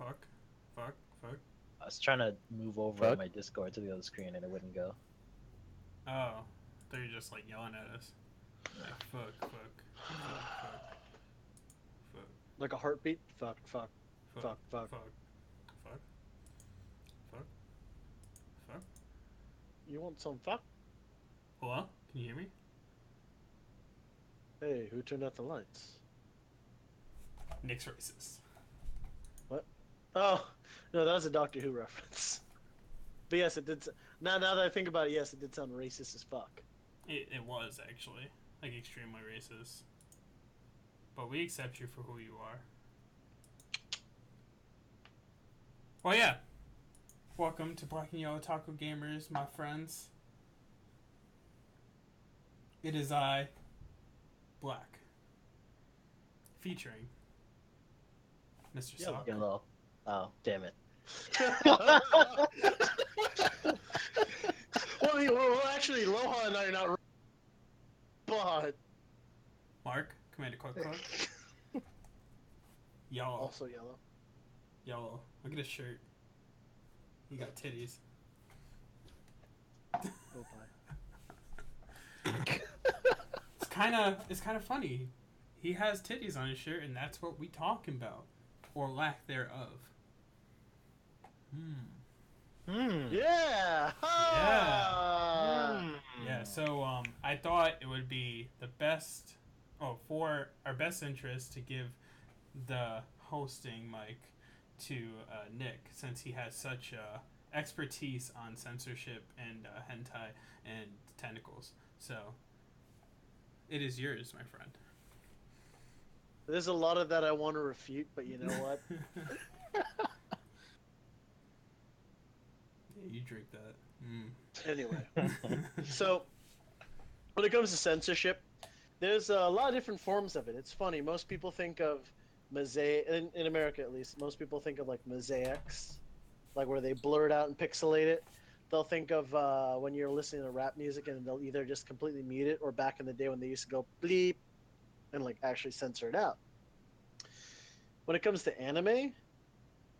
fuck, fuck. I was trying to move over my Discord to the other screen and it wouldn't go. Oh, they're just like yelling at us. Like fuck, fuck, fuck, fuck, fuck. Like a heartbeat. Fuck, fuck, Fuck, fuck, fuck. fuck, fuck, fuck, fuck. You want some fuck? Hello? Can you hear me? Hey, who turned out the lights? Nick's racist. What? Oh, no, that was a Doctor Who reference. But yes, it did. Now that I think about it, yes, it did sound racist as fuck. It was actually like extremely racist. But we accept you for who you are. Well, yeah. Welcome to Black and Yellow Otaku Gamers, my friends. It is I, Black, featuring Mr. Sock. Yellow. Oh, damn it. well, actually, Loha and I are not. But Mark, Commander Cluck Cluck. Yellow. Also yellow. Yellow. Look at his shirt. He got titties. Oh, bye. It's kind of funny. He has titties on his shirt, and that's what we talking about, or lack thereof. Yeah. Yeah. So I thought it would be the best, for our best interest to give the hosting mic to Nick, since he has such expertise on censorship and hentai and tentacles. So it is yours, my friend. There's a lot of that I want to refute, but you know what? Yeah, you drink that. Anyway, so when it comes to censorship, there's a lot of different forms of it. It's funny. Most people think of mosaic, in America at least, most people think of like mosaics, like where they blur it out and pixelate it. They'll think of when you're listening to rap music and they'll either just completely mute it, or back in the day when they used to go bleep and like actually censor it out. When it comes to anime,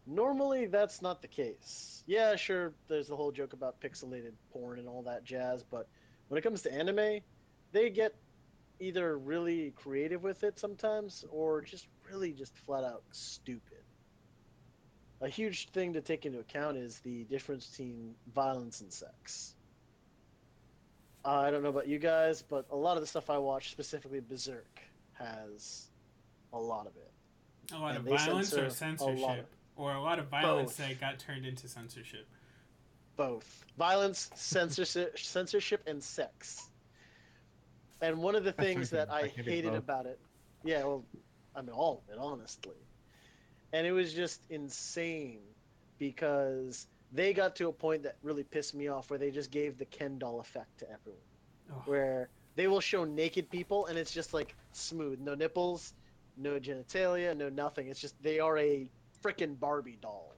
normally that's not the case. Yeah, sure, there's the whole joke about pixelated porn and all that jazz, but when it comes to anime, they get either really creative with it sometimes, or just really just flat out stupid. A huge thing to take into account is the difference between violence and sex. I don't know about you guys, but a lot of the stuff I watch, specifically Berserk, has a lot of it. A lot of violence or censorship? Or a lot of violence that got turned into censorship? Both. Violence, censorship, and sex. And one of the things that I hated about it, yeah, well, I mean, all of it, honestly. And it was just insane because they got to a point that really pissed me off, where they just gave the Ken doll effect to everyone. Oh. Where they will show naked people and it's just like smooth. No nipples, no genitalia, no nothing. It's just they are a freaking Barbie doll.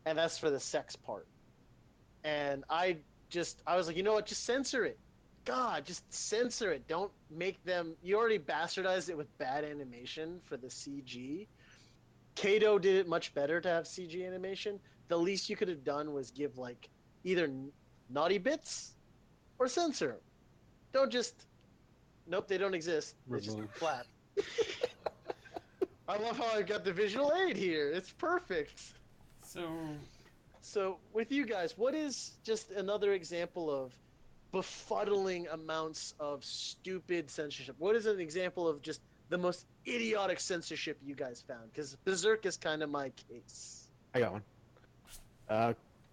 And that's for the sex part. And I was like, you know what, just censor it. God, just censor it. Don't make them... You already bastardized it with bad animation for the CG. Kato did it much better to have CG animation. The least you could have done was give, like, either naughty bits or censor them. Don't just... Nope, they don't exist. It's just flat. I love how I got the visual aid here. It's perfect. So, with you guys, what is just another example of befuddling amounts of stupid censorship? What is an example of just the most idiotic censorship you guys found? Because Berserk is kind of my case. I got one.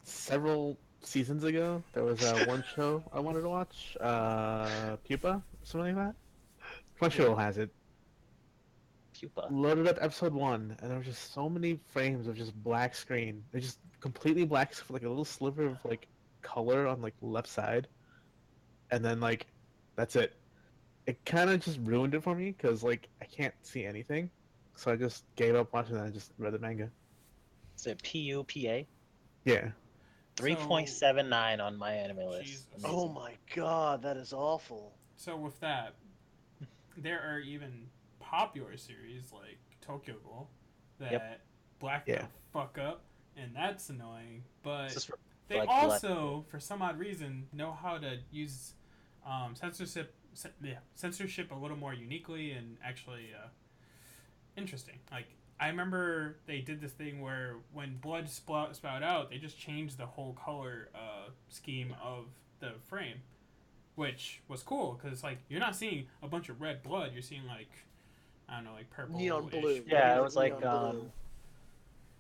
Several seasons ago, there was one show I wanted to watch, Pupa, something like that. Crunchyroll has it. Pupa. Loaded up episode 1, and there was just so many frames of just black screen. They're just completely black, for like a little sliver of like color on like the left side, and then like that's it. It kind of just ruined it for me because like I can't see anything, so I just gave up watching that and just read the manga. Is it PUPA? Yeah. 3.79 on my anime list. Oh my god, that is awful. So with that, there are even popular series like Tokyo Ghoul that black Yeah. the fuck up, and that's annoying. But Just they like also, for some odd reason, know how to use censorship a little more uniquely and actually interesting. Like I remember they did this thing where when blood spout out, they just changed the whole color scheme of the frame, which was cool because like you're not seeing a bunch of red blood. You're seeing like I don't know, like purple, Neon blue. Yeah, it Like was like neon blue.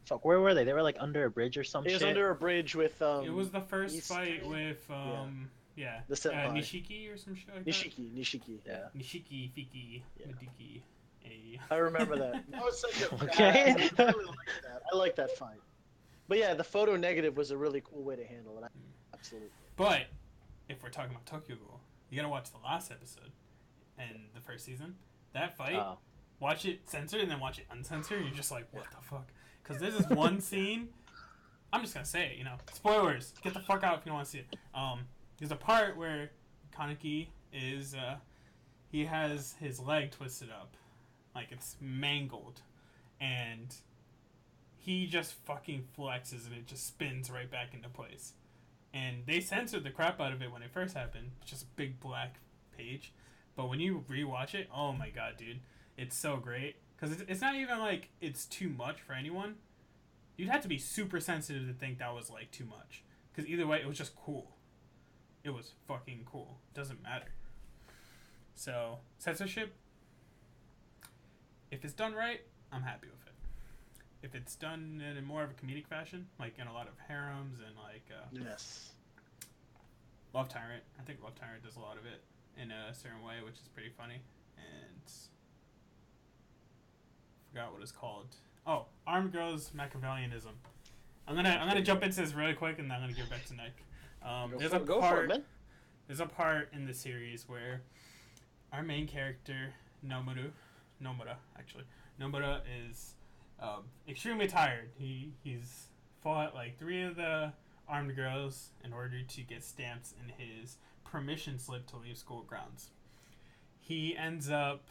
fuck, where were they? They were like under a bridge or some It was shit. under a bridge with It was the first East- fight with The senpai. Nishiki or some shit like that. Nishiki. Yeah. Nishiki, Fiki, Yeah. Mediki. I remember that. That was such a Okay. I really liked that. I like that fight. But yeah, the photo negative was a really cool way to handle it. Absolutely. But if we're talking about Tokyo Ghoul, you gotta watch the last episode and the first season. That fight, watch it censored and then watch it uncensored. And you're just like, what the fuck? Because there's this one scene. I'm just gonna say it. Spoilers. Get the fuck out if you don't want to see it. There's a part where Kaneki is he has his leg twisted up, like it's mangled, and he just fucking flexes and it just spins right back into place. And they censored the crap out of it when it first happened. It's just a big black page. But when you rewatch it, oh my god, dude. It's so great. Because it's not even like it's too much for anyone. You'd have to be super sensitive to think that was like too much. Because either way, it was just cool. It was fucking cool. Doesn't matter. So, censorship, if it's done right, I'm happy with it. If it's done in more of a comedic fashion, like in a lot of harems and like Yes. Love Tyrant, I think Love Tyrant does a lot of it in a certain way, which is pretty funny. And forgot what it's called. Oh, Armed Girls Machiavellianism. I'm gonna jump into this really quick, and then I'm gonna give it back to Nick. There's a part in the series where our main character Nomura is extremely tired. He's fought like 3 of the armed girls in order to get stamps in his permission slip to leave school grounds. He ends up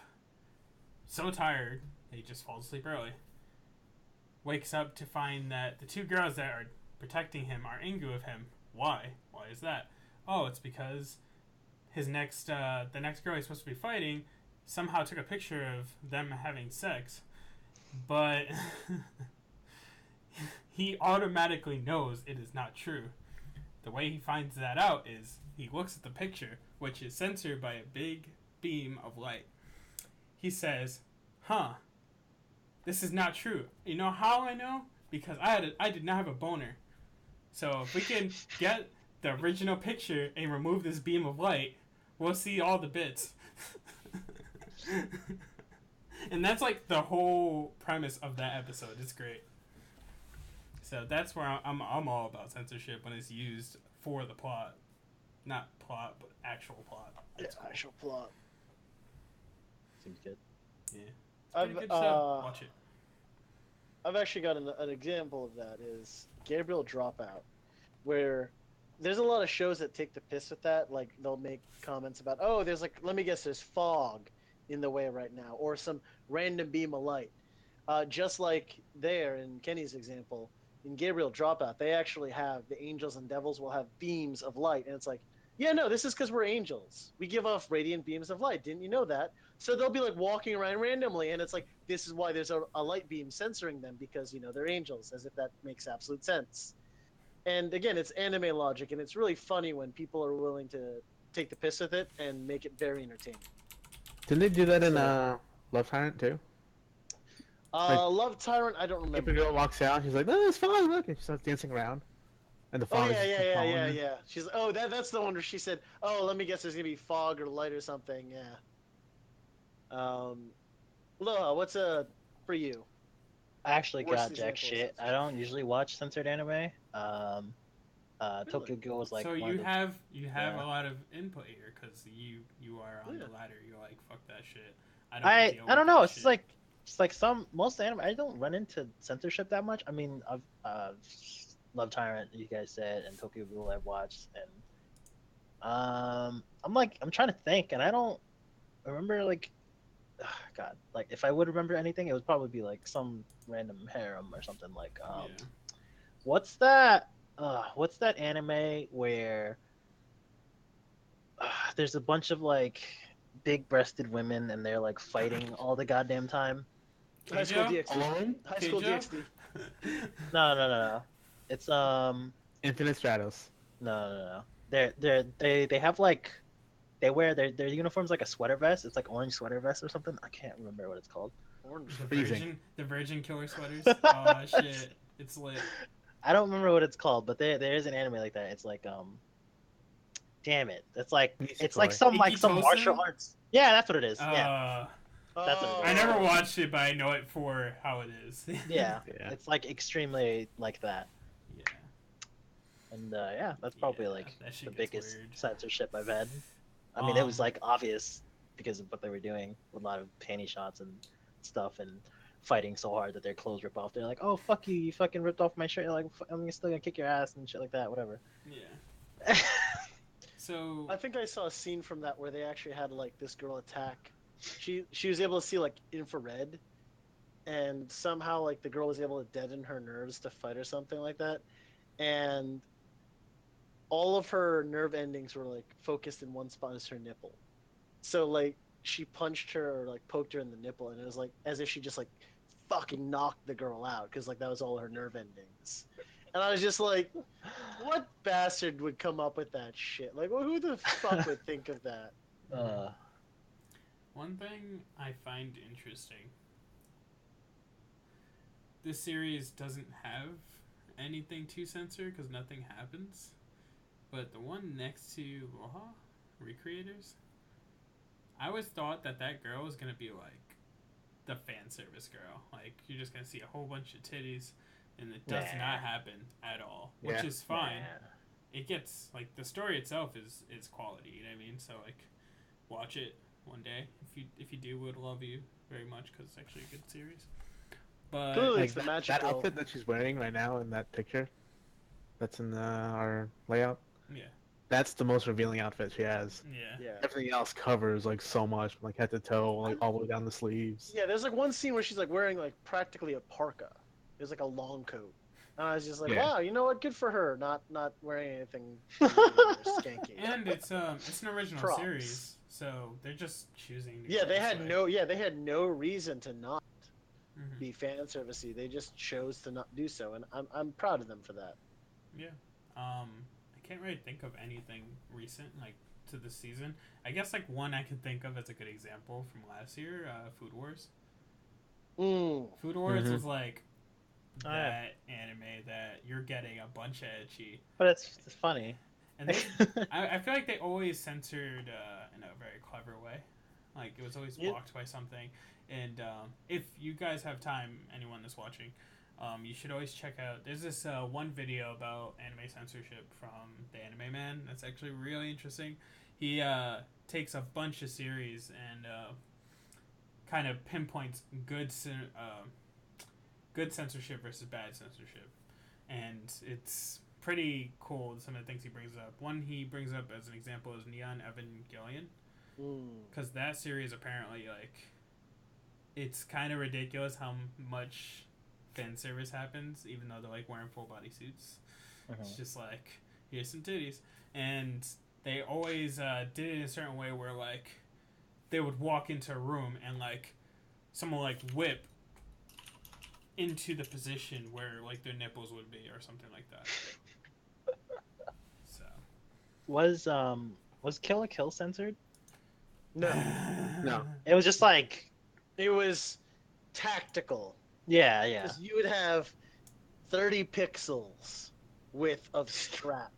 so tired he just falls asleep early. Wakes up to find that the 2 girls that are protecting him are angry with him. Why? Why is that? Oh, it's because his the next girl he's supposed to be fighting somehow took a picture of them having sex, but he automatically knows it is not true. The way he finds that out is he looks at the picture, which is censored by a big beam of light. He says, this is not true. You know how I know? Because I did not have a boner. So if we can get the original picture and remove this beam of light, we'll see all the bits. And that's like the whole premise of that episode. It's great. So that's where I'm all about censorship when it's used for the plot. Not plot, but actual plot. It's cool. Actual plot. Seems good. Yeah. It's pretty good stuff. Watch it. I've actually got an example of that is Gabriel Dropout, where there's a lot of shows that take the piss with that. Like they'll make comments about, oh, there's like, let me guess, there's fog in the way right now, or some random beam of light. Just like there in Kenny's example, in Gabriel Dropout, they actually have the angels and devils will have beams of light, and it's like, yeah, no, this is because we're angels. We give off radiant beams of light. Didn't you know that? So they'll be like walking around randomly, and it's like, this is why there's a light beam censoring them, because, they're angels, as if that makes absolute sense. And again, it's anime logic, and it's really funny when people are willing to take the piss with it and make it very entertaining. Didn't they do that in Love Tyrant too? Love Tyrant, I don't remember. If a girl walks out, she's like, "No, it's fine. Look," and she starts dancing around. And the fog. Oh yeah. She's that's the one where she said, "Oh, let me guess, there's gonna be fog or light or something." Yeah. Loa, what's for you? I actually Worst got jack example of shit. I don't usually watch censored anime. Tokyo Ghoul was like. So one you of have yeah. a lot of input here because you are on the ladder. You're like, fuck that shit. I don't know. It's like most anime. I don't run into censorship that much. I mean, I've Love Tyrant, you guys said, and Tokyo Ghoul I've watched, and I'm trying to think, and I don't remember God, like if I would remember anything, it would probably be like some random harem or something like Yeah. what's that? What's that anime where there's a bunch of like big-breasted women and they're like fighting all the goddamn time? High School Keijo? DxD. Alone? High School Keijo? DxD. No. It's Infinite Stratos. no. They have like they wear their uniforms like a sweater vest. It's like orange sweater vest or something. I can't remember what it's called. Orange. The Virgin Killer sweaters. Oh shit, it's lit. I don't remember what it's called, but there is an anime like that. It's like damn it. It's like some Ikitosen? martial arts. Yeah, that's what it is. Yeah. That's what it I is. never watched it, but I know it for how it is. Yeah. Yeah. It's like extremely like that. Yeah. And yeah, that's probably Yeah, like that shit the gets biggest weird. censorship I've had. I mean, it was Um, like obvious because of what they were doing with a lot of panty shots and stuff and fighting so hard that their clothes rip off. They're like, "Oh fuck you! You fucking ripped off my shirt." You're like, I'm still gonna kick your ass and shit like that. Whatever. Yeah. So I think I saw a scene from that where they actually had like this girl attack. She was able to see like infrared, and somehow like the girl was able to deaden her nerves to fight or something like that, and all of her nerve endings were like focused in one spot as her nipple. So like she punched her or like poked her in the nipple, and it was like as if she just like fucking knocked the girl out because like that was all her nerve endings. And I was just like, what bastard would come up with that shit? Like, well, who the fuck would think of that? one thing I find interesting. This series doesn't have anything to censor because nothing happens. But the one next to Roha, Recreators, I always thought that girl was going to be like the fan service girl. Like, you're just going to see a whole bunch of titties, and it does not happen at all, which is fine. It gets, like, the story itself is quality, you know what I mean? So, like, watch it one day. If you do, would love you very much because it's actually a good series. But Clearly, Like it's the that magical. outfit that she's wearing right now in that picture, that's in our layout. yeah, That's the most revealing outfit she has. yeah, Yeah. Everything else covers like so much, like head to toe, like all the way down the sleeves. Yeah, there's like one scene where she's like wearing like practically a parka. There's like a long coat. And I was just like, Yeah. wow, you know what? Good for her, not wearing anything skanky. and it's an original Props. series, so they're just choosing. To Yeah, go they this had way. they had no reason to not Mhm. be fan servicey. They just chose to not do so, and I'm proud of them for that. Yeah. I can't really think of anything recent like to this season. I guess like one I can think of as a good example from last year, Food Wars. Food Wars Mhm. was like Oh, yeah. that anime that you're getting a bunch of ecchi, But it's funny. and I feel like they always censored in a very clever way. Like it was always Yeah. blocked by something. And if you guys have time, anyone that's watching, you should always check out. There's this one video about anime censorship from the Anime Man. That's actually really interesting. He takes a bunch of series and kind of pinpoints good censorship versus bad censorship, and it's pretty cool. Some of the things he brings up. One he brings up as an example is Neon Evangelion, because that series apparently like it's kind of ridiculous how much fan service happens, even though they're like wearing full body suits. It's just like here's some titties, and they always did it in a certain way where like they would walk into a room and like someone like whip into the position where like their nipples would be or something like that. So Was Killa Kill censored? No, No. It was just like it was tactical. yeah. Because you would have 30 pixels width of strap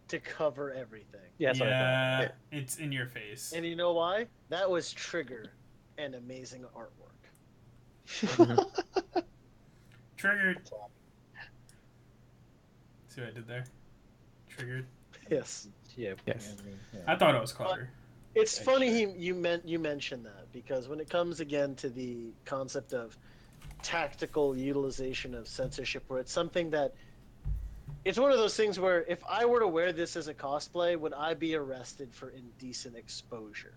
to cover everything. Yeah, that's what I thought. yeah, it's in your face. And you know why? That was trigger and amazing artwork. Triggered. See what I did there? Triggered. Yes. Yeah. Yes. I thought it was clever. It's funny you mentioned that, because when it comes again to the concept of tactical utilization of censorship, where it's something that it's one of those things where if I were to wear this as a cosplay, would I be arrested for indecent exposure?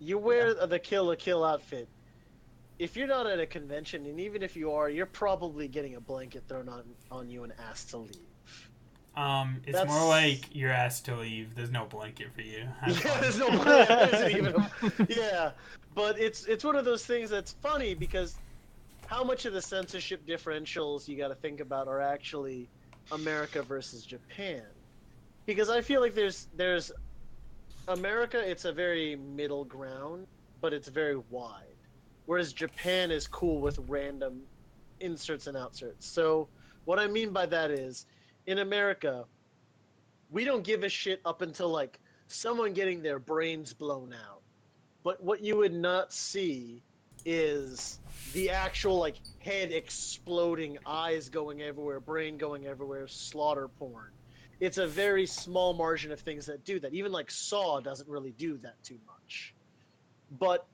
you wear the Killa Kill outfit. If you're not at a convention, and even if you are, you're probably getting a blanket thrown on you and asked to leave. It's That's- more like you're asked to leave. There's no blanket for you. Have Yeah, fun. there's no blanket. There isn't even yeah, but it's one of those things that's funny because how much of the censorship differentials you got to think about are actually America versus Japan, because I feel like there's America, it's a very middle ground, but it's very wide, whereas Japan is cool with random inserts and outserts. So what I mean by that is, in America, we don't give a shit up until like someone getting their brains blown out. But what you would not see is the actual like head exploding, eyes going everywhere, brain going everywhere, slaughter porn. It's a very small margin of things that do that. Even like Saw doesn't really do that too much. But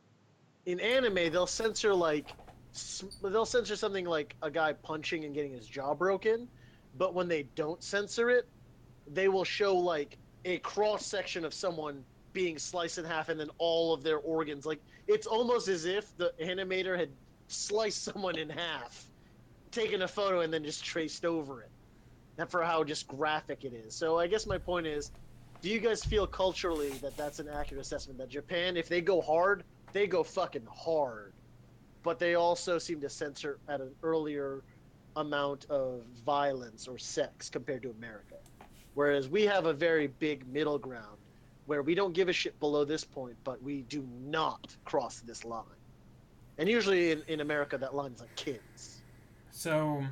in anime, they'll censor something like a guy punching and getting his jaw broken, but when they don't censor it, they will show like a cross section of someone being sliced in half and then all of their organs. Like it's almost as if the animator had sliced someone in half, taken a photo, and then just traced over it. And for how just graphic it is. So I guess my point is, do you guys feel culturally that that's an accurate assessment? That Japan, if they go hard, they go fucking hard, but they also seem to censor at an earlier amount of violence or sex compared to America. Whereas we have a very big middle ground where we don't give a shit below this point, but we do not cross this line. And usually in America, that line is like kids. So,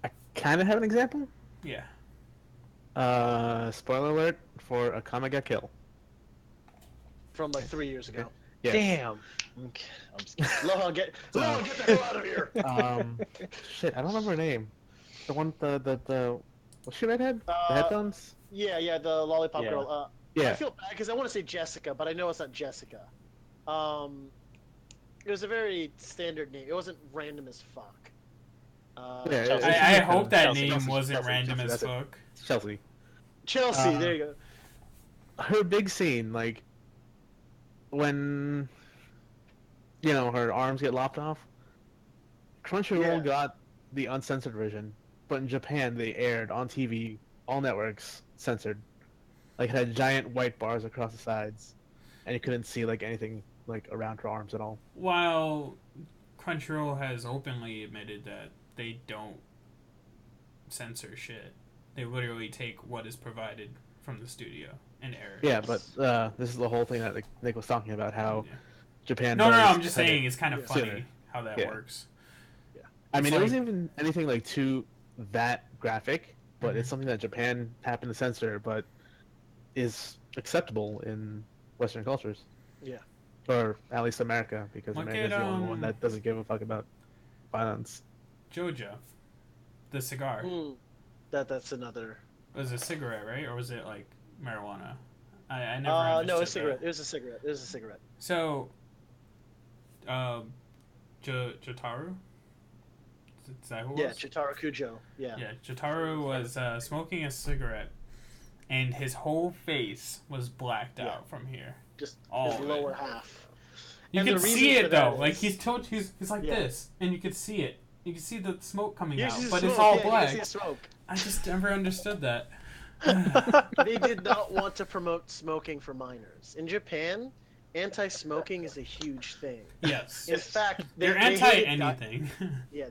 I kind of have an example. yeah. Spoiler alert for a Killa Kill. From like 3 years ago. Yes. Damn. Okay, I'm just kidding. Lohan, get the hell out of here! Shit, I don't remember her name. The one, the what's she redhead? The headphones? Yeah, the lollipop Yeah. girl. I Yeah. feel bad because I want to say Jessica, but I know it's not Jessica. It was a very standard name. It wasn't random as fuck. Yeah, Chelsea. I hope that Chelsea, name Chelsea, wasn't Chelsea, random Chelsea, as that's it. fuck. Chelsea. Chelsea, there you go. Her big scene, like when her arms get lopped off. Crunchyroll Yeah. got the uncensored version, but in Japan they aired on TV, all networks censored. Like it had giant white bars across the sides, and you couldn't see like anything like around her arms at all. While Crunchyroll has openly admitted that they don't censor shit, they literally take what is provided from the studio and air it. Yeah, but this is the whole thing that Nick was talking about, how Yeah. Japan. No, does I'm just cut it saying it's kind of Yeah. funny sooner. how that Yeah. works. I It's mean, like- it wasn't even anything like too that graphic, but Mhm. it's something that Japan happened to censor, but is acceptable in Western cultures. Yeah. Or at least America, because Look America's at, the only one that doesn't give a fuck about violence. Jojo, the cigar. That's another. It was a cigarette, right? Or was it like marijuana? I never understood No, a that. cigarette. It was a cigarette. It was a cigarette. So, Jotaro? Is that who it Yeah, was? Chitara Kujo. Yeah. Yeah, Jotaro was smoking a cigarette, and his whole face was blacked Yeah. out from here. Just All his of lower it. half. You And could the see reason for it though. that Like is- he's like Yeah. this, and you could see it. You could see the smoke coming You out, see the but smoke, it's all yeah, black. You can see the smoke. I just never understood that. They did not want to promote smoking for minors. In Japan, anti-smoking is a huge thing. Yes, In fact, they're they anti hated anything. Yeah,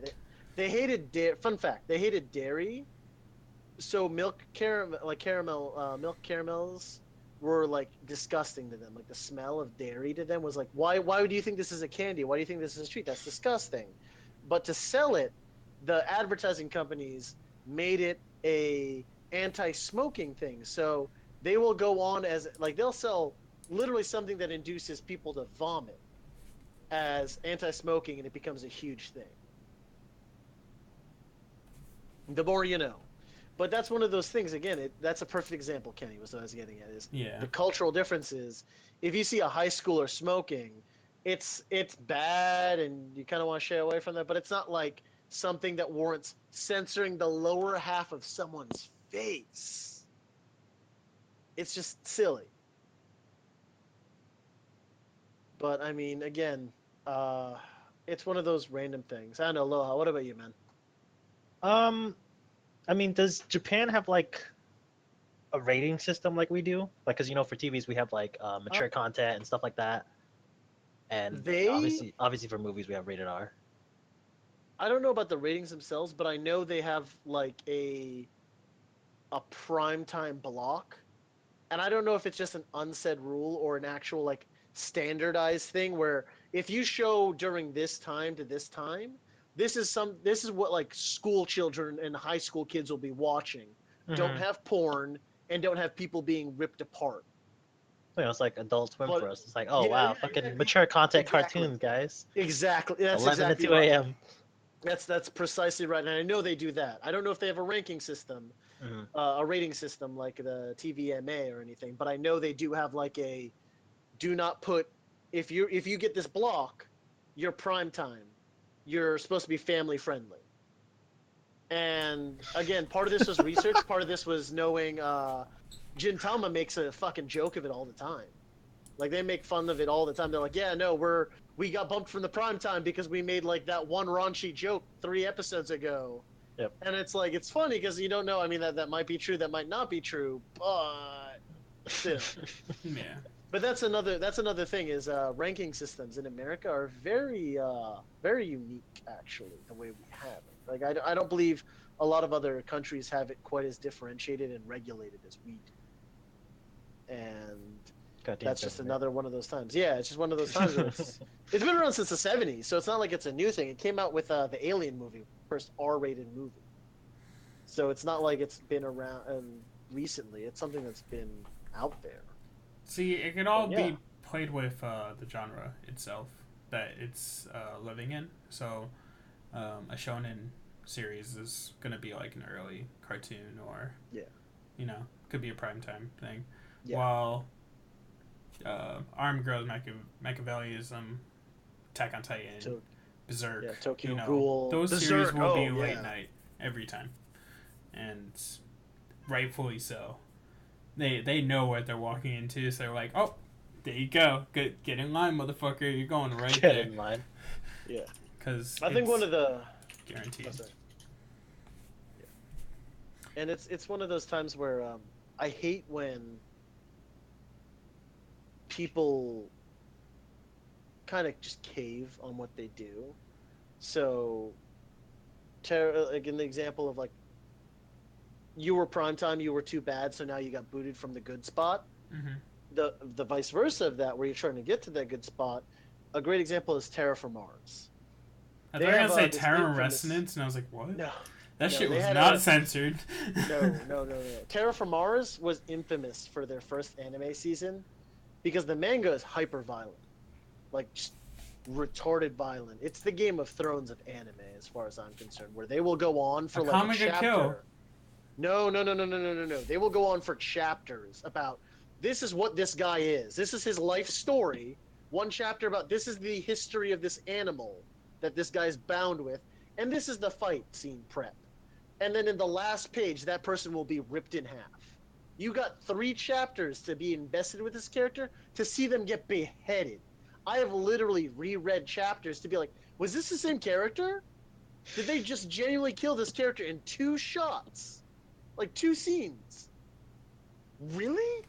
they hated dairy. Fun fact: they hated dairy. So milk caramels were like disgusting to them. Like the smell of dairy to them was like, why do you think this is a candy? Why do you think this is a treat? That's disgusting. But to sell it, the advertising companies made it a anti-smoking thing. So they will go on as like they'll sell literally something that induces people to vomit as anti-smoking, and it becomes a huge thing. The more you know. But that's one of those things. Again, that's a perfect example. Kenny was what I was getting at is Yeah. the cultural differences. If you see a high schooler smoking, it's bad, and you kind of want to stay away from that. But it's not like something that warrants censoring the lower half of someone's face. It's just silly. But I mean, again, it's one of those random things. I don't know, Aloha. What about you, man? Um, I mean, does Japan have like a rating system like we do? Like, because for TVs we have like Uh, mature content and stuff like that, and they, obviously for movies we have rated R. I don't know about the ratings themselves, but I know they have like a prime time block, and I don't know if it's just an unsaid rule or an actual like standardized thing where if you show during this time to this time, this is what like school children and high school kids will be watching. Don't Mm-hmm. have porn and don't have people being ripped apart. It's like Adult Swim But for us. It's like, oh yeah, wow, fucking mature content exactly. cartoons, guys. Exactly. That's 11 to exactly 2 right. a.m. That's precisely right, and I know they do that. I don't know if they have a ranking system, Mm-hmm. a rating system like the TVMA or anything, but I know they do have like a do not put if you get this block, you're prime time. You're supposed to be family friendly. And again, part of this was research, part of this was knowing Gintama makes a fucking joke of it all the time. Like they make fun of it all the time. They're like, "Yeah, no, we got bumped from the prime time because we made like that one raunchy joke 3 episodes ago." Yep. And it's like it's funny because you don't know. I mean, that might be true, that might not be true, but still. Yeah. But that's another thing is ranking systems in America are very unique actually the way we have it. Like I don't believe a lot of other countries have it quite as differentiated and regulated as we do. And that's just another one of those times. Yeah, it's just one of those times where it's been around since the '70s, so it's not like it's a new thing. It came out with the Alien movie, first R-rated movie. So it's not like it's been around recently. It's something that's been out there. See, it can all Yeah. be played with the genre itself that it's living in. So, a shonen series is going to be like an early cartoon or, Yeah. could be a primetime thing. Yeah. While Armed Girls Machiavellism, Attack on Titan, To- Berserk, yeah, Tokyo Ghoul, those Berserk, series will be oh, late yeah. night every time. And rightfully so. They know what they're walking into, so they're like, oh, there you go. Get in line, motherfucker. You're going right Get there. in line. Yeah. Because I think one of the guaranteed. oh, sorry. Yeah. And it's one of those times where I hate when people kind of just cave on what they do. So, like in the example of like, you were primetime, you were too bad, so now you got booted from the good spot. Mm-hmm. The vice versa of that, where you're trying to get to that good spot. A great example is Terraform Mars. I They thought you were have, going to say this Terror infamous- Resonance, and I was like, what? No, That no, shit they was had not censored. no. Terraform Mars was infamous for their first anime season because the manga is hyper violent, like just retarded violent. It's the Game of Thrones of anime, as far as I'm concerned, where they will go on for like a Comic chapter. Kill. No. They will go on for chapters about this is what this guy is. This is his life story. One chapter about this is the history of this animal that this guy's bound with, and this is the fight scene prep. And then in the last page, that person will be ripped in half. You got 3 chapters to be invested with this character to see them get beheaded. I have literally reread chapters to be like, was this the same character? Did they just genuinely kill this character in 2 shots? Like 2 scenes? Really?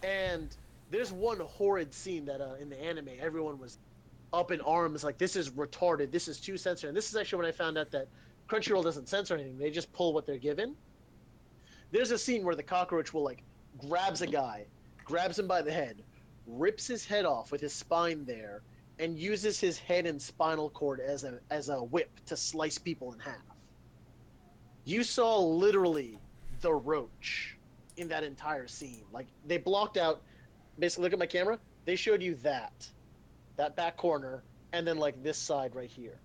And there's one horrid scene that in the anime, everyone was up in arms like, this is retarded, this is too censored. And this is actually when I found out that Crunchyroll doesn't censor anything, they just pull what they're given. There's a scene where the cockroach will like grabs a guy, grabs him by the head, rips his head off with his spine there, and uses his head and spinal cord as a whip to slice people in half. You saw literally the roach in that entire scene. Like they blocked out, basically look at my camera, they showed you that back corner, and then like this side right here.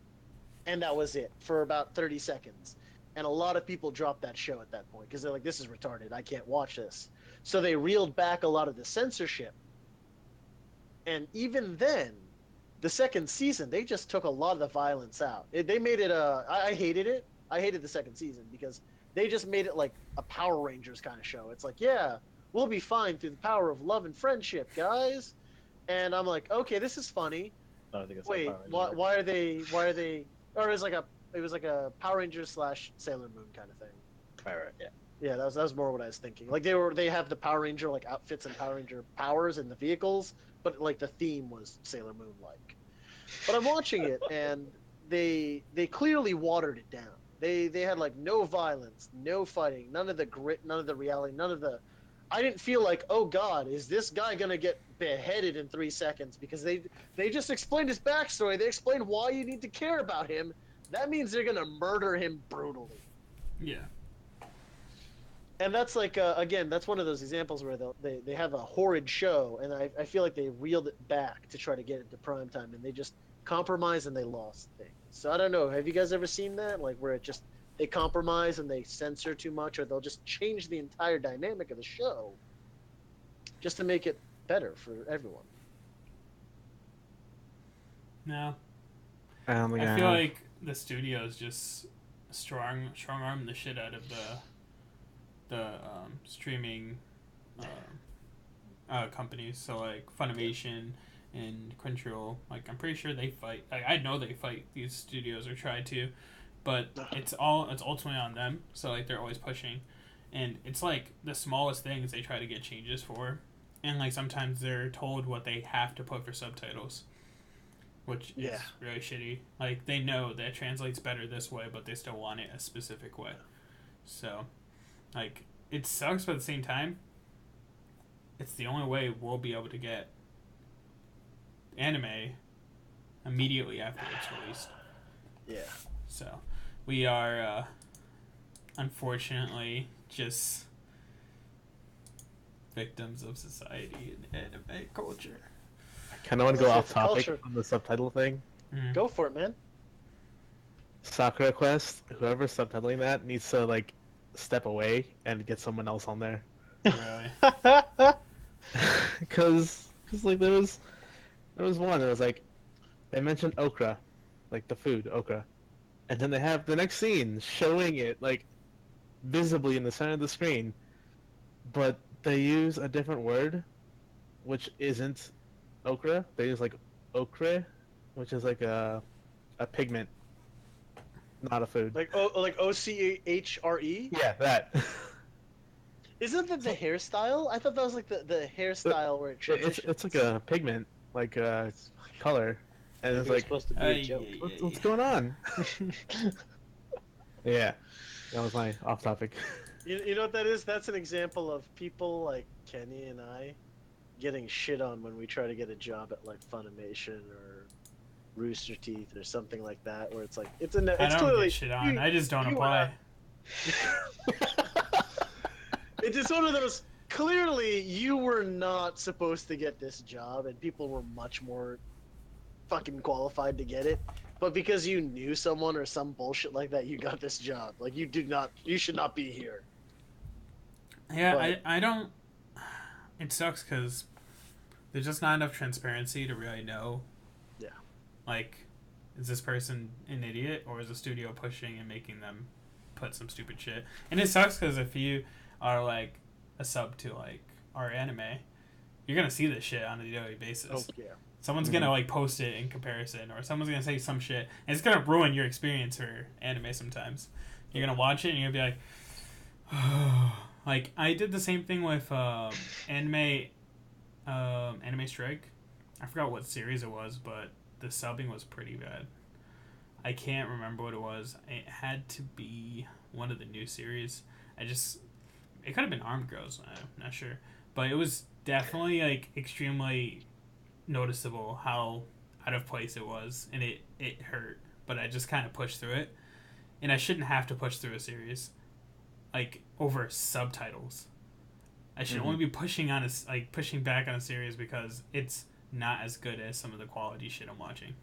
And that was it for about 30 seconds. And a lot of people dropped that show at that point because they're like, this is retarded, I can't watch this. So they reeled back a lot of the censorship. And even then, the second season, they just took a lot of the violence out. They made it, I hated it. I hated the second season because they just made it like a Power Rangers kind of show. It's like, yeah, we'll be fine through the power of love and friendship, guys. and I'm like, okay, this is funny. I don't think it's Wait, how Power Rangers work. why are they? Or it was like a Power Rangers / Sailor Moon kind of thing. Right, yeah. Yeah, that was more what I was thinking. Like they have the Power Ranger like outfits and Power Ranger powers in the vehicles, but like the theme was Sailor Moon like. But I'm watching it and they clearly watered it down. They had like no violence, no fighting, none of the grit, none of the reality, none of the. I didn't feel like, oh God, is this guy gonna get beheaded in 3 seconds? Because they just explained his backstory. They explained why you need to care about him. That means they're gonna murder him brutally. Yeah. And that's like again, that's one of those examples where they have a horrid show, and I feel like they reeled it back to try to get it to prime time, and they just compromised and they lost things. So I don't know. Have you guys ever seen that? Like where it just they compromise and they censor too much, or they'll just change the entire dynamic of the show just to make it better for everyone. No. I don't think I I feel have. like the studios just strong arm the shit out of the streaming companies. So like Funimation and Crunchyroll. Like I'm pretty sure they fight. Like, I know they fight these studios or try to, but it's ultimately on them. So like they're always pushing, and it's like the smallest things they try to get changes for, and like sometimes they're told what they have to put for subtitles, which is really shitty. Like they know that translates better this way, but they still want it a specific way. So, like it sucks, but at the same time, it's the only way we'll be able to get anime immediately after it's released. Yeah. So, we are unfortunately just victims of society and anime culture. I kind of want to go It's off topic culture. on the subtitle thing. Mm. Go for it, man. Sakura Quest, whoever's subtitling that needs to like step away and get someone else on there. Really? Cause like there was one that was like they mentioned okra, like the food okra, and then they have the next scene showing it like visibly in the center of the screen, but they use a different word, which isn't okra. They use like ochre, which is like a pigment, not a food. Like OCHRE? Yeah, that. Isn't that the hairstyle? I thought that was like the hairstyle where it transitions. It's like a pigment, like color, and it's Maybe like supposed to be a joke. what's going on? Yeah, that was my off topic. You know what that is? That's an example of people like Kenny and I getting shit on when we try to get a job at like Funimation or Rooster Teeth or something like that, where it's like it's I don't clearly get shit on. I just don't you apply. it's just one of those. Clearly, you were not supposed to get this job, and people were much more fucking qualified to get it. But because you knew someone or some bullshit like that, you got this job. Like you should not be here. Yeah, But- I don't. It sucks because there's just not enough transparency to really know. Yeah. Like, is this person an idiot, or is the studio pushing and making them put some stupid shit? And it sucks because if you are like a sub to like our anime, you're gonna see this shit on a daily basis. Oh yeah. Someone's gonna like post it in comparison, or someone's gonna say some shit, and it's gonna ruin your experience for anime. Sometimes you're gonna watch it and you're gonna be like, like I did the same thing with anime Strike. I forgot what series it was, but the subbing was pretty bad. I can't remember what it was. It had to be one of the new series. It could have been Armed Girls. I'm not sure, but it was definitely like extremely noticeable how out of place it was, and it hurt, but I just kind of pushed through it, and I shouldn't have to push through a series like over subtitles. I should only be pushing back on a series because it's not as good as some of the quality shit I'm watching,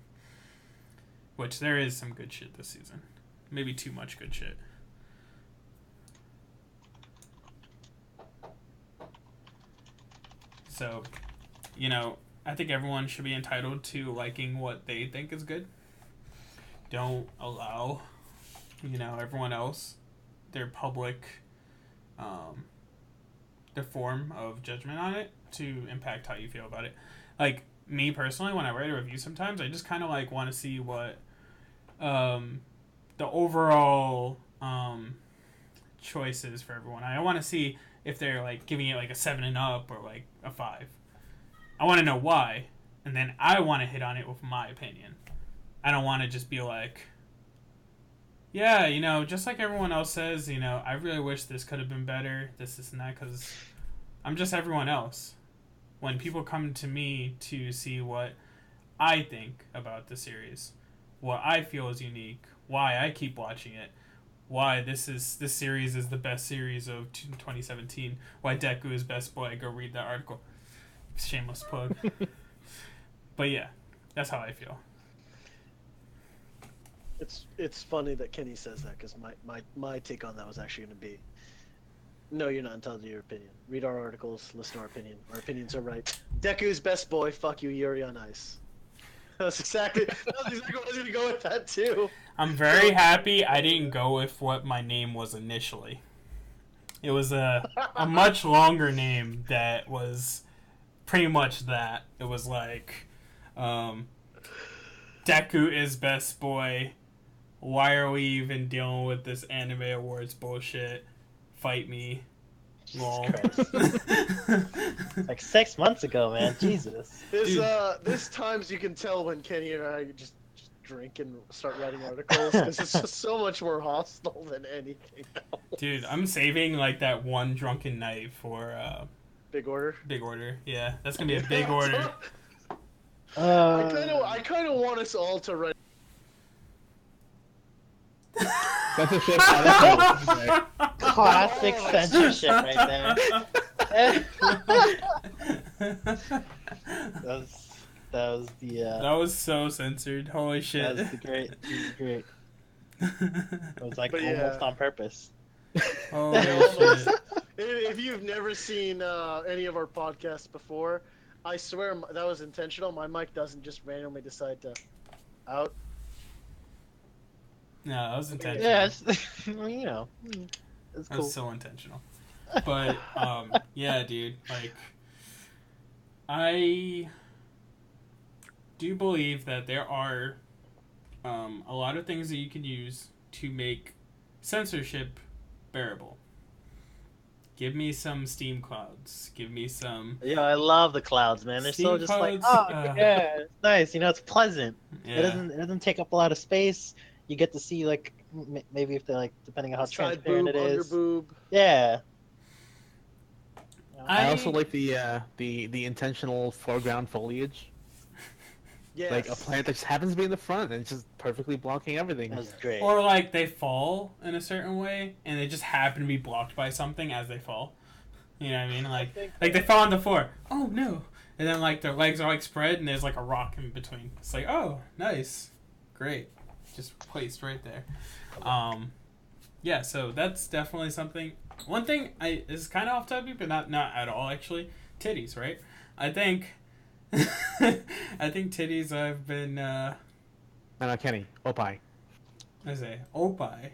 which there is some good shit this season, maybe too much good shit. So, I think everyone should be entitled to liking what they think is good. Don't allow, everyone else, their public, their form of judgment on it to impact how you feel about it. Like, me personally, when I write a review, sometimes I just kind of like want to see what the overall choice is for everyone. I want to see if they're like giving it like a 7 and up or like a 5. I want to know why, and then I want to hit on it with my opinion. I don't want to just be like, yeah, you know, just like everyone else says, you know, I really wish this could have been better, this, and that, because I'm just everyone else. When people come to me to see what I think about the series, what I feel is unique, why I keep watching it, why this series is the best series of 2017, why Deku is best boy, go read that article. Shameless plug. But yeah, that's how I feel. It's funny that Kenny says that, because my take on that was actually going to be, no, you're not entitled to your opinion. Read our articles, listen to our opinion. Our opinions are right. Deku's best boy, fuck you, Yuri on Ice. That's exactly what I was going to go with that too. I'm very happy I didn't go with what my name was initially. It was a much longer name that was pretty much that. It was like, Deku is best boy. Why are we even dealing with this anime awards bullshit? Fight me. Lol. Like 6 months ago, man. Jesus. This times you can tell when Kenny and I just drink and start writing articles, because it's just so much more hostile than anything else. Dude, I'm saving like that one drunken night for Big order. Big order. Yeah, that's gonna be a big order. I kind of want us all to write. Censorship. Classic censorship right there. That was the. That was so censored. Holy shit. That was great. It was like But almost yeah. on purpose. Holy shit. If you've never seen any of our podcasts before, I swear that was intentional. My mic doesn't just randomly decide to out. No, that was intentional. Yeah, you know, it's That cool. was so intentional. But, yeah, dude, like, I do believe that there are a lot of things that you can use to make censorship bearable. Give me some Steam clouds. Give me some... Yeah, I love the clouds, man. They're so Steam just like, clouds, oh yeah, it's nice. You know, it's pleasant. Yeah. It doesn't take up a lot of space. You get to see like maybe if they're like depending on how Side transparent boob, it under is. boob. Yeah. I also like the intentional foreground foliage. Yes. Like a plant that just happens to be in the front and it's just perfectly blocking everything. That's great. Or, like, they fall in a certain way, and they just happen to be blocked by something as they fall. You know what I mean? Like they fall on the floor. Oh, no. And then, like, their legs are, like, spread, and there's, like, a rock in between. It's like, oh, nice. Great. Just placed right there. Yeah, so that's definitely something. One thing is kind of off topic, but not at all, actually. Titties, right? I think titties have been, No, Kenny. Opie. I say, opie.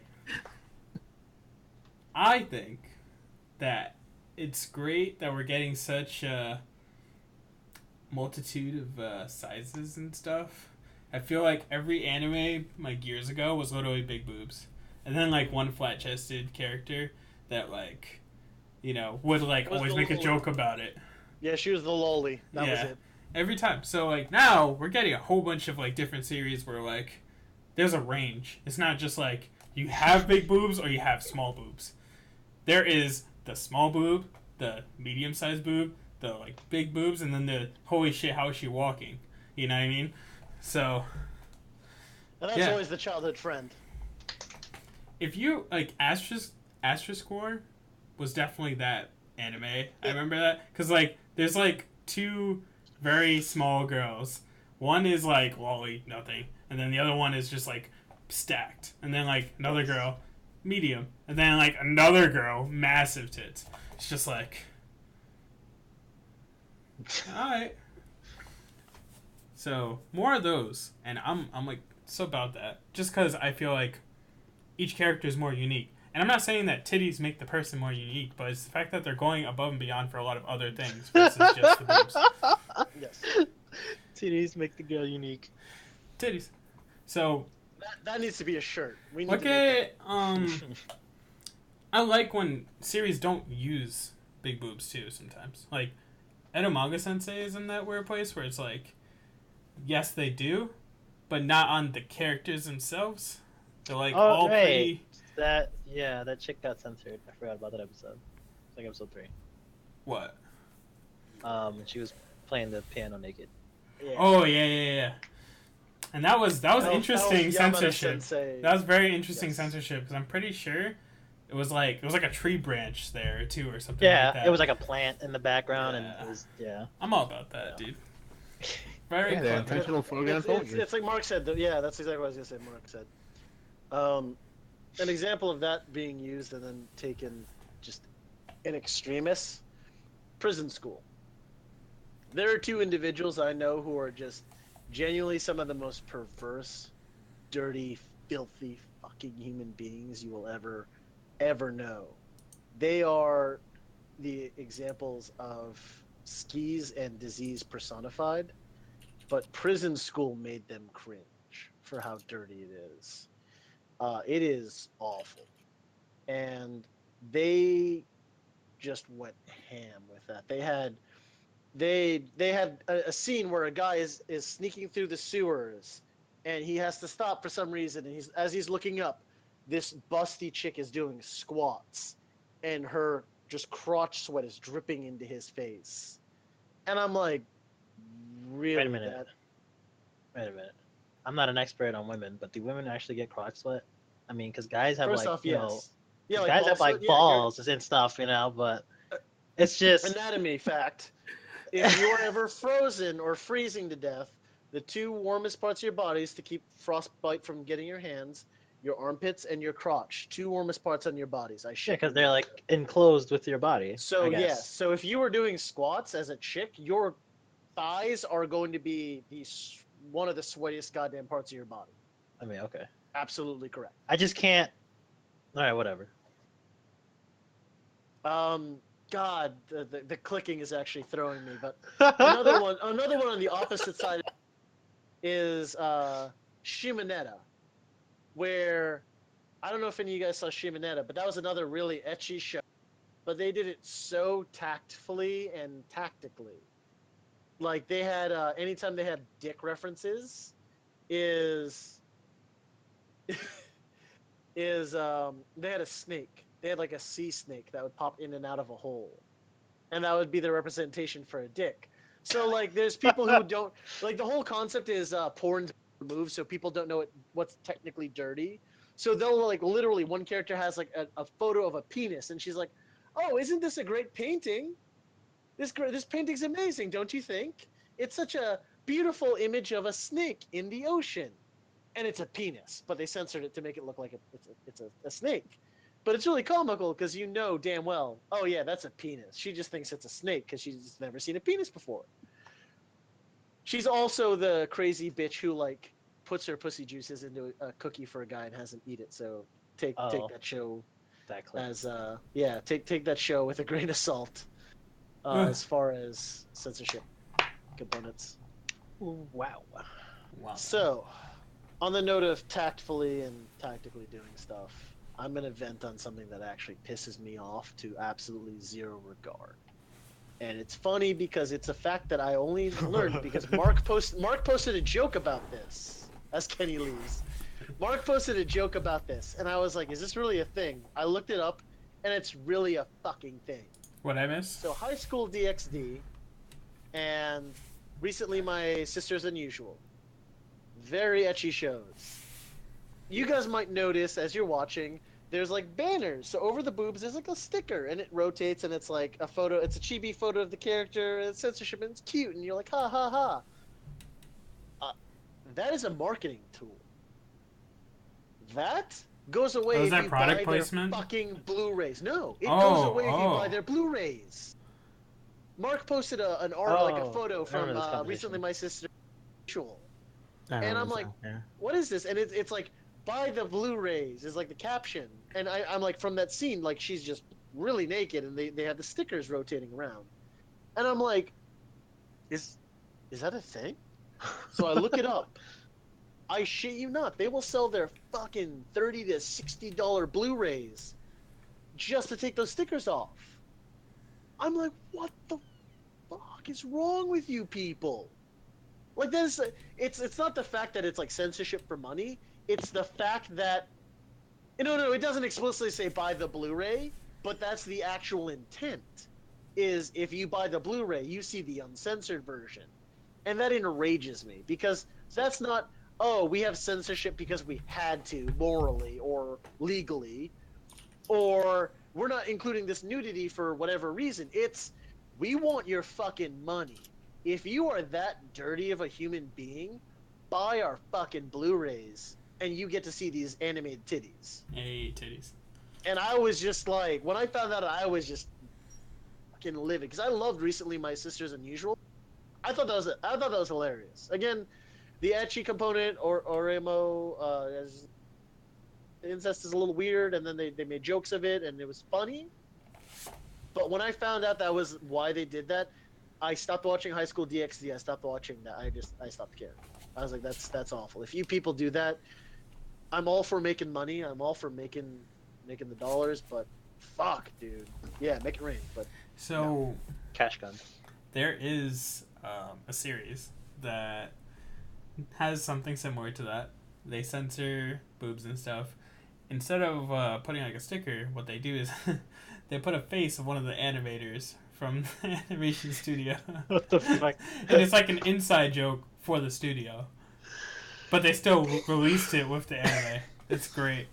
I think that it's great that we're getting such a multitude of sizes and stuff. I feel like every anime, like, years ago was literally big boobs. And then, like, one flat-chested character that, like, you know, would, like, Was always the make a loli. joke about it. Yeah, she was the loli. That was Yeah. it. Every time. So, like, now we're getting a whole bunch of, like, different series where, like, there's a range. It's not just, like, you have big boobs or you have small boobs. There is the small boob, the medium-sized boob, the, like, big boobs, and then the, holy shit, how is she walking? You know what I mean? So, And that's Yeah. always the childhood friend. if you, like, Asterisk War was definitely that anime. I remember that. Because, like, there's, like, two very small girls. One is, like, lolly, nothing. And then the other one is just, like, stacked. And then, like, another girl, medium. And then, like, another girl, massive tits. It's just like, alright. So, more of those. And I'm like, so about that. Just because I feel like each character is more unique. And I'm not saying that titties make the person more unique, but it's the fact that they're going above and beyond for a lot of other things versus just the boobs. Yes. Titties make the girl unique. Titties. So That needs to be a shirt. We need look to make at I like when series don't use big boobs too. Sometimes, like Edomaga Sensei is in that weird place where it's like, yes, they do, but not on the characters themselves. They're like all pretty. That chick got censored. I forgot about that episode. It's like episode 3. What? She was playing the piano naked. Yeah. Oh yeah. And that was interesting Yamada censorship. Sensei. That was very interesting Yes. censorship because I'm pretty sure it was like a tree branch there too or something. Yeah, like that. it was like a plant in the background, and Yeah. it was I'm all about that, dude. Very Yeah, they're clever. intentional foreground foliage. It's like Mark said. Yeah, that's exactly what I was gonna say. Mark said. An example of that being used and then taken just in extremis, prison school. There are 2 individuals I know who are just genuinely some of the most perverse, dirty, filthy, fucking human beings you will ever know. They are the examples of skis and disease personified, but prison school made them cringe for how dirty it is. It is awful, and they just went ham with that. They had a scene where a guy is sneaking through the sewers, and he has to stop for some reason. And as he's looking up, this busty chick is doing squats, and her just crotch sweat is dripping into his face. And I'm like, really? Wait a minute. I'm not an expert on women, but do women actually get crotch sweat? I mean, because guys have First like, off, you know, yes. Yeah, guys ball have like sweat, yeah, balls and stuff, you know, but it's just anatomy fact. If you're ever frozen or freezing to death, the 2 warmest parts of your bodies to keep frostbite from getting your hands, your armpits and your crotch. 2 warmest parts on your bodies. yeah, because they're like enclosed with your body. So I guess. yes, so if you were doing squats as a chick, your thighs are going to be one of the sweatiest goddamn parts of your body. I mean, okay. Absolutely correct. I just can't. All right, whatever. God, the clicking is actually throwing me. But another one on the opposite side is Shimonetta, where I don't know if any of you guys saw Shimonetta, but that was another really ecchi show. But they did it so tactfully and tactically. Like they had anytime they had dick references, they had a snake. They had like a sea snake that would pop in and out of a hole, and that would be the representation for a dick. So like, there's people who don't like the whole concept is porn removed, so people don't know what's technically dirty. So they'll like literally one character has like a photo of a penis, and she's like, "Oh, isn't this a great painting? This painting's amazing, don't you think? It's such a beautiful image of a snake in the ocean." And it's a penis, but they censored it to make it look like it's a snake. But it's really comical because you know damn well, oh yeah, that's a penis. She just thinks it's a snake because she's never seen a penis before. She's also the crazy bitch who like puts her pussy juices into a cookie for a guy and has him eat it. So take that show That clip. as take that show with a grain of salt as far as censorship components. Ooh, wow. Wow. So, on the note of tactfully and tactically doing stuff, I'm going to vent on something that actually pisses me off to absolutely zero regard. And it's funny because it's a fact that I only learned because Mark posted a joke about this, as Kenny leaves. Mark posted a joke about this, and I was like, is this really a thing? I looked it up, and it's really a fucking thing. What I miss? So, High School DxD, and recently my Sister's Unusual. Very ecchi shows. You guys might notice as you're watching, there's like banners. So over the boobs, there's like a sticker, and it rotates, and it's like a photo. It's a chibi photo of the character, and it's censorship, and it's cute, and you're like, ha ha ha. That is a marketing tool. That goes away is if that you product buy placement? their fucking Blu-rays. No, it goes away if you buy their Blu-rays. Mark posted an art, like a photo from recently my sister. And I'm like, what is this? And it's like, buy the Blu-rays is like the caption. And I'm like, from that scene, like she's just really naked, and they have the stickers rotating around. And I'm like, is that a thing? So I look it up. I shit you not, they will sell their fucking $30 to $60 Blu-rays just to take those stickers off. I'm like, what the fuck is wrong with you people? Like that is, it's not the fact that it's like censorship for money. It's the fact that no, it doesn't explicitly say buy the Blu-ray, but that's the actual intent. Is if you buy the Blu-ray, you see the uncensored version, and that enrages me because that's not. Oh, we have censorship because we had to morally or legally, or we're not including this nudity for whatever reason. It's we want your fucking money. If you are that dirty of a human being, buy our fucking Blu-rays and you get to see these animated titties. Hey, titties. And I was just like, when I found out, I was just fucking livid because I loved recently My Sister's Unusual. I thought that was hilarious. Again, the ecchi component or Oremo as incest is a little weird, and then they made jokes of it, and it was funny. But when I found out that was why they did that, I stopped watching High School DxD. I stopped watching that. I stopped caring. I was like, that's awful. If you people do that, I'm all for making money. I'm all for making the dollars, but fuck, dude. Yeah, make it rain. But So no. Cash gun. there is a series that has something similar to that. They censor boobs and stuff. Instead of putting like a sticker, what they do is they put a face of one of the animators from the animation studio. What the fuck? And it's like an inside joke for the studio. But they still released it with the anime. It's great.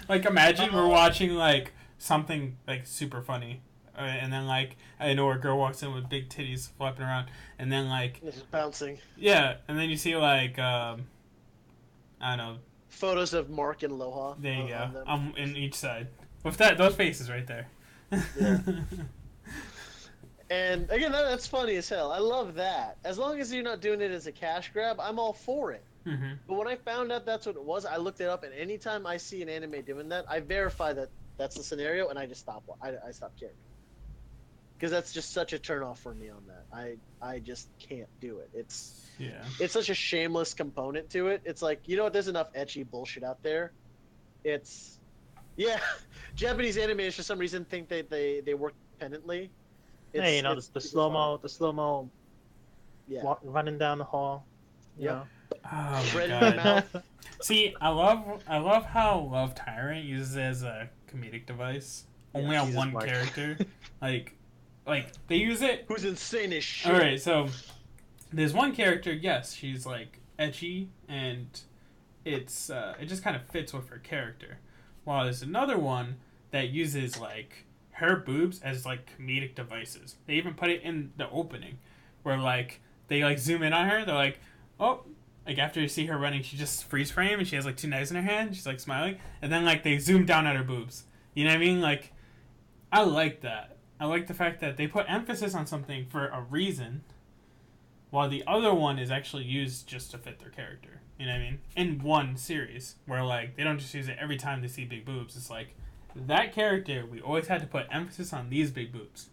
Like, imagine we're watching, like, something, like, super funny. And then, like, I know a girl walks in with big titties flapping around. And then, like... This is bouncing. Yeah, and then you see, like, I don't know. Photos of Mark and Loha. There you on go. them. In each side. With that, those faces right there. Yeah. And again, that's funny as hell. I love that. As long as you're not doing it as a cash grab, I'm all for it. Mm-hmm. But when I found out that's what it was, I looked it up, and anytime I see an anime doing that, I verify that that's the scenario, and I just stop. I stop caring. Because that's just such a turnoff for me on that. I just can't do it. It's such a shameless component to it. It's like, you know what? There's enough ecchi bullshit out there. It's Japanese animators for some reason think they work independently. Hey, you know, the slow mo, Yeah. running down the hall. You Yep. know. Oh, my Bread in your God. mouth. See, I love how Love Tyrant uses it as a comedic device. Only on Jesus, one Mark. character. Like they use it. Who's insane as shit. All right, so there's one character. Yes, she's like etchy, and it just kind of fits with her character. While there's another one that uses like her boobs as like comedic devices. They even put it in the opening, where like they like zoom in on her. They're like, oh. Like, after you see her running, she just freeze frame, and she has, like, 2 knives in her hand. She's, like, smiling. And then, like, they zoom down at her boobs. You know what I mean? Like, I like that. I like the fact that they put emphasis on something for a reason, while the other one is actually used just to fit their character. You know what I mean? In one series, where, like, they don't just use it every time they see big boobs. It's like, that character, we always had to put emphasis on these big boobs.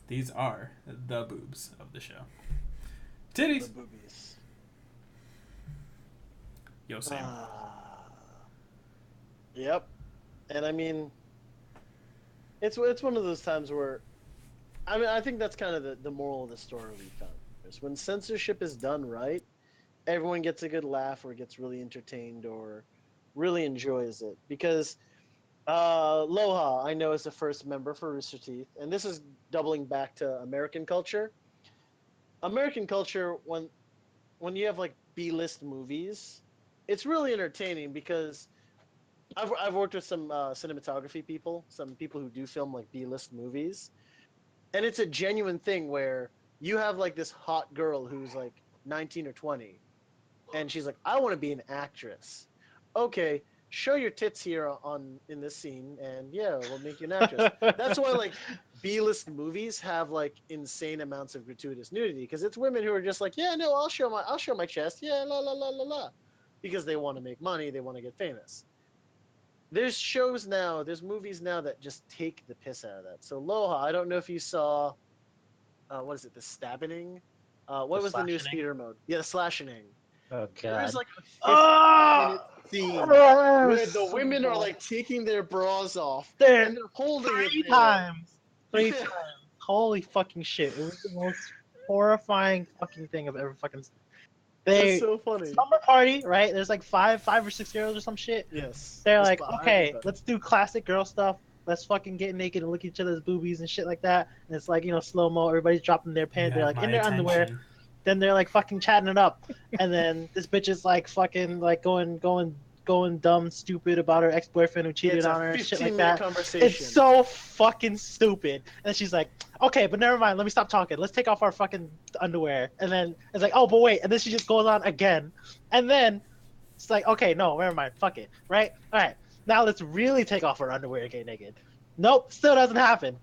These are the boobs of the show. Titties! The boobies. Yo, Sam. Yep. And I mean, it's one of those times where, I mean, I think that's kind of the moral of the story we found. Is when censorship is done right, everyone gets a good laugh or gets really entertained or really enjoys it. Because Loha, I know, is the first member for Rooster Teeth, and this is doubling back to American culture. American culture, when you have like B-list movies, it's really entertaining because I've worked with some cinematography people, some people who do film like B-list movies, and it's a genuine thing where you have like this hot girl who's like 19 or 20, and she's like, I want to be an actress. Okay, show your tits here in this scene, and yeah, we'll make you an actress. That's why like B-list movies have like insane amounts of gratuitous nudity because it's women who are just like, yeah, no, I'll show my chest, yeah, la la la la la, because they want to make money, they want to get famous. There's movies now that just take the piss out of that. So Loha, I don't know if you saw what is it? The stabbing. What The was the new slashing? theater mode? Yeah, the slashing. Oh There's god. like a 15-minute Oh, scene where the women are like taking their bras off there and they're holding it three there. times. Three Yeah. times. Holy fucking shit! It was the most horrifying fucking thing I've ever fucking. That's They so funny. summer party, right? There's like five or six girls or some shit. Yes. They're Just like, behind okay, them. let's do classic girl stuff. Let's fucking get naked and look at each other's boobies and shit like that. And it's like, slow mo. Everybody's dropping their You pants. They're have like my in their underwear. attention. Then they're like fucking chatting it up. And then this bitch is like fucking like going dumb, stupid about her ex boyfriend who Yeah, cheated it's a on her and shit like 15-minute that. conversation. It's so fucking stupid. And she's like, okay, but never mind. Let me stop talking. Let's take off our fucking underwear. And then it's like, oh, but wait. And then she just goes on again. And then it's like, okay, no, never mind. Fuck it. Right? All right. Now let's really take off our underwear and get naked. Nope. Still doesn't happen.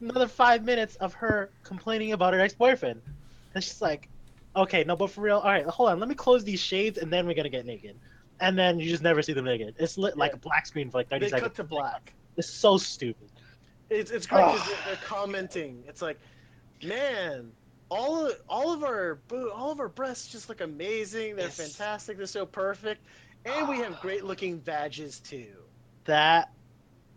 Another 5 minutes of her complaining about her ex-boyfriend. And she's like, okay, no, but for real, all right, hold on. Let me close these shades and then we're going to get naked. And then you just never see them naked. It's lit like a black screen for like 30 They seconds. cut to black. It's so stupid. It's great because they're commenting. It's like, man, all of our breasts just look amazing. They're Yes. fantastic. They're so perfect, and we have great looking badges too. That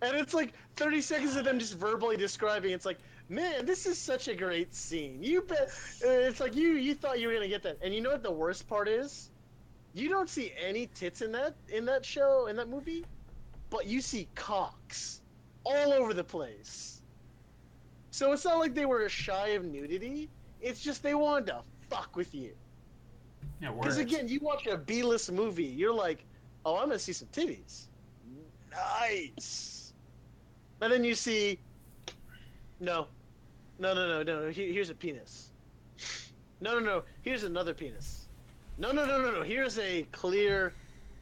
And it's like 30 seconds of them just verbally describing. It's like, man, this is such a great scene. You bet. It's like you thought you were gonna get that, and you know what the worst part is? You don't see any tits in that show, in that movie, but you see cocks all over the place. So it's not like they were shy of nudity. It's just they wanted to fuck with you. Yeah, Because words. again, you watch a B-list movie, you're like, oh, I'm gonna see some titties. Nice. And then you see, no. Here's a penis. No. Here's another penis. No. Here's a clear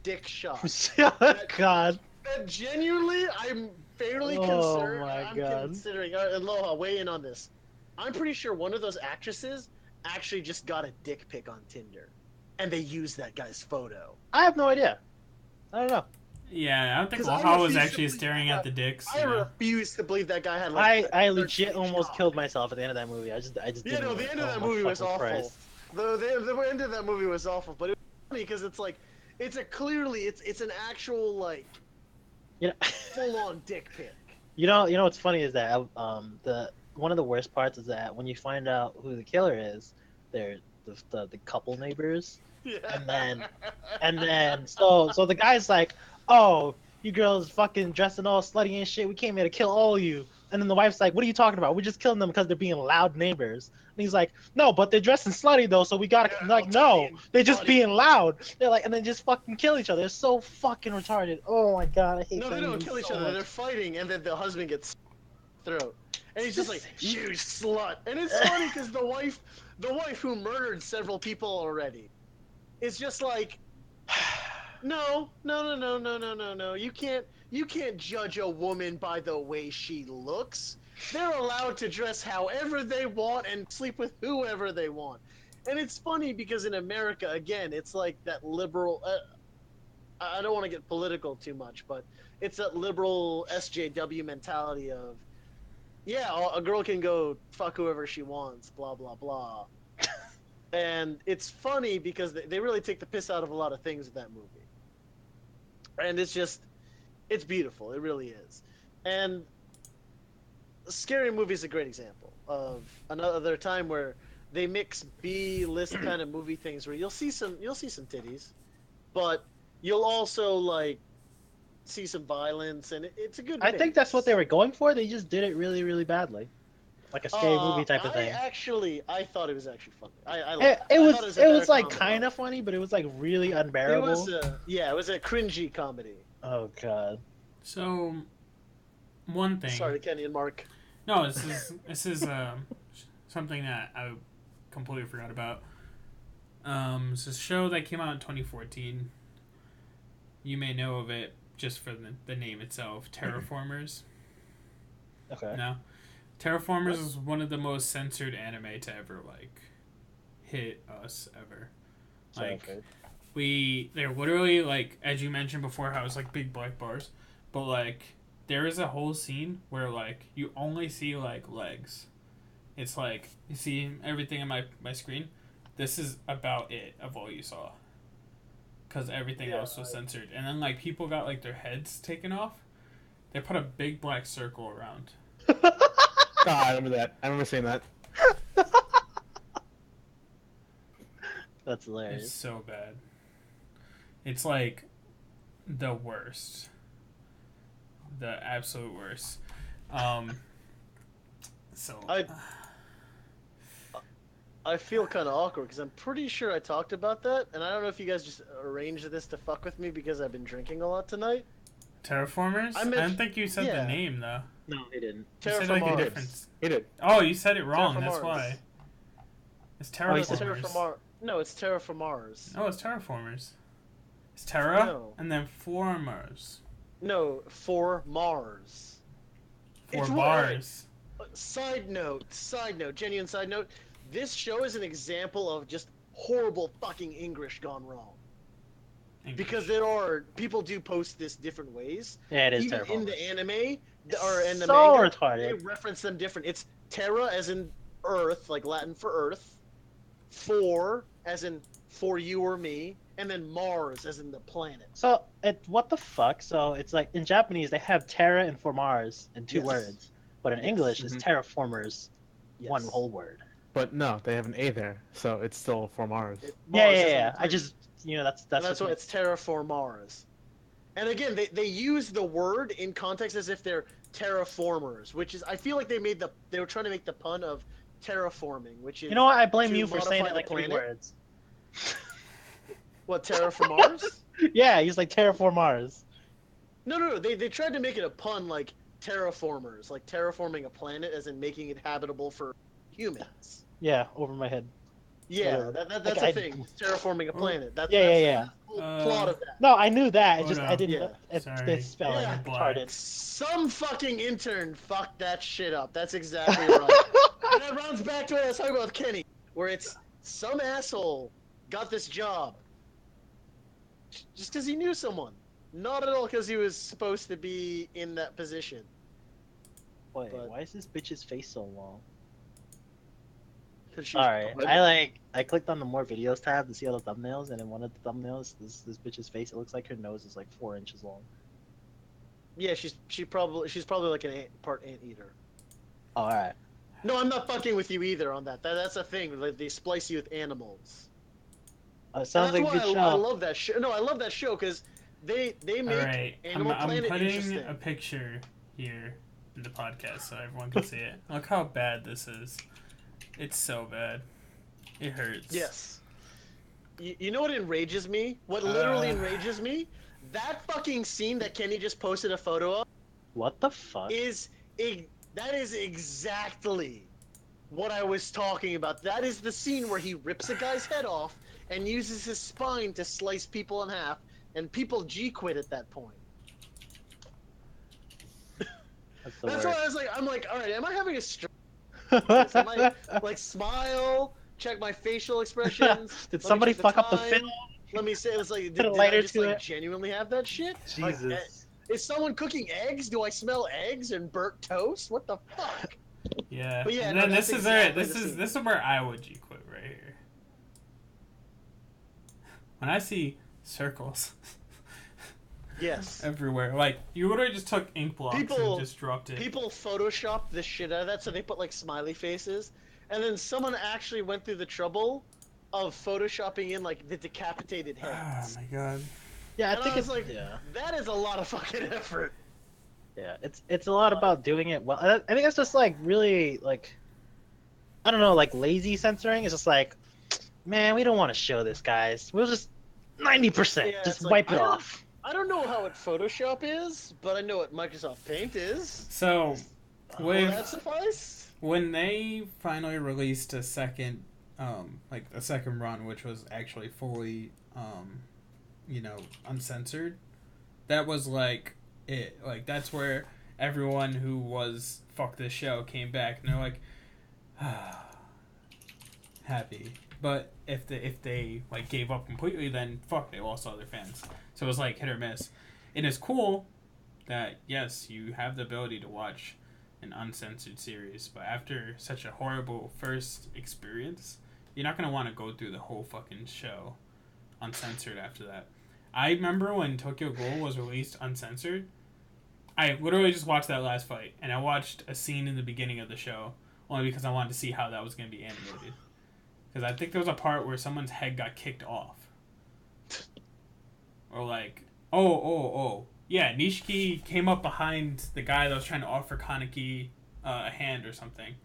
dick shot. God. And genuinely, I'm fairly Oh concerned. my I'm God. considering. Aloha, weigh in on this. I'm pretty sure one of those actresses actually just got a dick pic on Tinder, and they used that guy's photo. I have no idea. I don't know. Yeah, I don't think 'Cause I Laha was refuse to actually believe staring that- at the dicks. I you know? refuse to believe that guy had I like. legit 13 almost shots. killed myself at the end of that movie. I just Yeah, didn't no, the know. end of Oh that my movie was fucking awful. Christ. The end of that movie was awful, but it was funny because it's like, it's an actual like You know, full on dick pic. you know what's funny is that the one of the worst parts is that when you find out who the killer is, they're the couple neighbors, Yeah. and then so the guy's like, oh, you girls fucking dressing all slutty and shit. We came here to kill all of you. And then the wife's like, what are you talking about? We're just killing them because they're being loud neighbors. And he's like, no, but they're dressing slutty though, so we gotta Yeah, like, I'll no, tell you, they're just slutty. being loud. They're like, and then just fucking kill each other. It's so fucking retarded. Oh my god, I hate No, that they don't movie kill each so other. much. They're fighting, and then the husband gets throat, and he's just like, Just- "You slut!" And it's funny because the wife who murdered several people already, is just like, no. You can't judge a woman by the way she looks. They're allowed to dress however they want and sleep with whoever they want. And it's funny because in America, again, it's like that liberal. I don't want to get political too much, but it's that liberal SJW mentality of, yeah, a girl can go fuck whoever she wants, blah blah blah. And it's funny because they really take the piss out of a lot of things in that movie. And it's beautiful. It really is. And Scary Movie is a great example of another time where they mix B-list kind of movie things where you'll see some titties, but you'll also like see some violence, and it's a good. I think that's what they were going for. They just did it really, really badly, like a scary movie type of thing. I thought it was actually funny. It was thought a like better comedy. kind of funny, but it was like really unbearable. It was a cringy comedy. Oh god. So, one thing. Sorry, Kenny and Mark. No, this is something that I completely forgot about. It's a show that came out in 2014. You may know of it just for the name itself, Terraformers. Okay. No, Terraformers is one of the most censored anime to ever like hit us ever. Like they're literally like, as you mentioned before, how it's like big black bars, but like there is a whole scene where like you only see like legs it's like you see everything on my screen. This is about it of all you saw, because everything else was censored. And then like people got like their heads taken off. They put a big black circle around. I remember that. I remember seeing that. That's hilarious. It's so bad. It's like the worst. The absolute worst. So I feel kind of awkward because I'm pretty sure I talked about that, and I don't know if you guys just arranged this to fuck with me because I've been drinking a lot tonight. Terraformers? I don't think you said the name though. No, he didn't. You said like a different. He did. Oh, you said it wrong. Terraform That's Mars. why. It's It's Terraformers. Terraform No, it's Terraform Mars. No, it's Terraformers. It's Terra No. and then Formers. No, for Mars. For It's bars. Side note, genuine side note. This show is an example of just horrible fucking English gone wrong. English. Because there are people do post this different ways. Yeah, it is Even terrible. in the anime or in the So manga, retarded. they reference them different. It's Terra as in Earth, like Latin for Earth. For as in for you or me, and then Mars as in the planet. So what the fuck? So it's like in Japanese they have Terra and for Mars in two Yes. words, but in Yes. English it's Mhm. terraformers, Yes. one whole word. But no, they have an A there, so it's still for Mars. Mars Yeah. as in I the just that's that's just why it's Terraform Mars. And again, they use the word in context as if they're terraformers, which is I feel like they were trying to make the pun of terraforming, which is You know what? I blame to you for saying modify it like the 3 planet. words. What Terraform Mars? Yeah, he's like terraform Mars. No. They tried to make it a pun like terraformers, like terraforming a planet, as in making it habitable for humans. Yeah, over my head. Yeah, Whatever. that's Like, a thing. Terraforming a planet. That's Yeah. the whole plot of that. No, I knew that. It Hold just on. I didn't. Yeah. It's Sorry. the spelling. Yeah. It's retarded. Some fucking intern fucked that shit up. That's exactly right. And that runs back to what I was talking about with Kenny, where it's some asshole got this job just because he knew someone. Not at all because he was supposed to be in that position. Wait, But- why is this bitch's face so long? 'Cause she's Alright, public. I clicked on the more videos tab to see all the thumbnails, and in one of the thumbnails, this bitch's face, it looks like her nose is like 4 inches long. Yeah, she's probably like an part anteater. Oh, alright. No, I'm not fucking with you either on that. That's a thing. Like, they splice you with animals. It sounds That's like a good why show. I love that show. No, I love that show because they make Alright, Animal I'm Planet putting interesting. a picture here in the podcast so everyone can see it. Look how bad this is. It's so bad. It hurts. Yes. You know what enrages me? What literally enrages me? That fucking scene that Kenny just posted a photo of What the fuck? that is exactly what I was talking about. That is the scene where he rips a guy's head off and uses his spine to slice people in half, and people G-quit at that point. That's the That's word. why I'm like, all right, am I having a stroke? Am I, like, smile, check my facial expressions. Did let me somebody check fuck up the time, film? Let me say, it's like, Put a did lighter I just to like it. genuinely have that shit? Like, Jesus. is someone cooking eggs? Do I smell eggs and burnt toast? What the fuck? Yeah. But yeah, and no, then that's this is exactly this the is scene. this is where I would G quit right here. When I see circles Yes. everywhere, like you literally just took ink blocks People- and just dropped it. People photoshopped the shit out of that, so they put like smiley faces, and then someone actually went through the trouble of photoshopping in like the decapitated Oh heads. my god. Yeah, I And think I was it's like, yeah. that is a lot of fucking effort. Yeah, it's a lot about doing it well. I think it's just like really like I don't know, like lazy censoring. It's just like, man, we don't want to show this, guys. We'll just 90%, Yeah, just it's like, wipe it I don't- off. I don't know how what Photoshop is, but I know what Microsoft Paint is. So Will with that suffice? when they finally released a second like a second run which was actually fully uncensored, that was like it. Like that's where everyone who was fuck this show came back and they're like happy. But if they like gave up completely, then fuck, they lost all their fans. So it was like hit or miss. It is cool that yes, you have the ability to watch an uncensored series, but after such a horrible first experience, you're not gonna want to go through the whole fucking show uncensored after that. I remember when Tokyo Ghoul was released uncensored, I literally just watched that last fight, and I watched a scene in the beginning of the show only because I wanted to see how that was going to be animated. Because I think there was a part where someone's head got kicked off. Or like, yeah, Nishiki came up behind the guy that was trying to offer Kaneki a hand or something.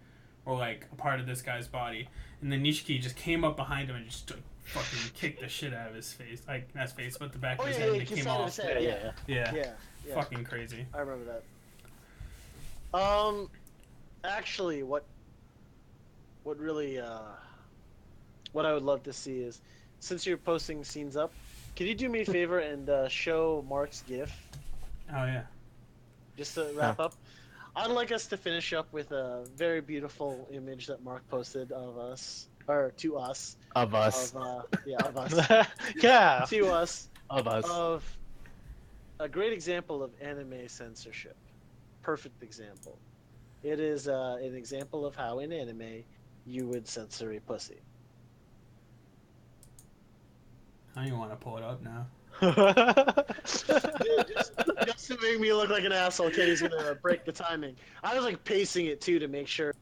Or like a part of this guy's body. And then Nishiki just came up behind him and just fucking kicked the shit out of his face. Like, not his face, but the back of his head, and it came off. Yeah. Fucking crazy. I remember that. Actually, what really, what I would love to see is, since you're posting scenes up, can you do me a favor and show Mark's GIF? Oh, yeah. Just to wrap up. I'd like us to finish up with a very beautiful image that Mark posted of us, or to us. Of us. Of us. Yeah. To us. Of us. Of a great example of anime censorship. Perfect example. It is an example of how in anime you would censor a pussy. I don't even want to pull it up now. Dude, just to make me look like an asshole, Kenny's gonna break the timing. I was like pacing it too to make sure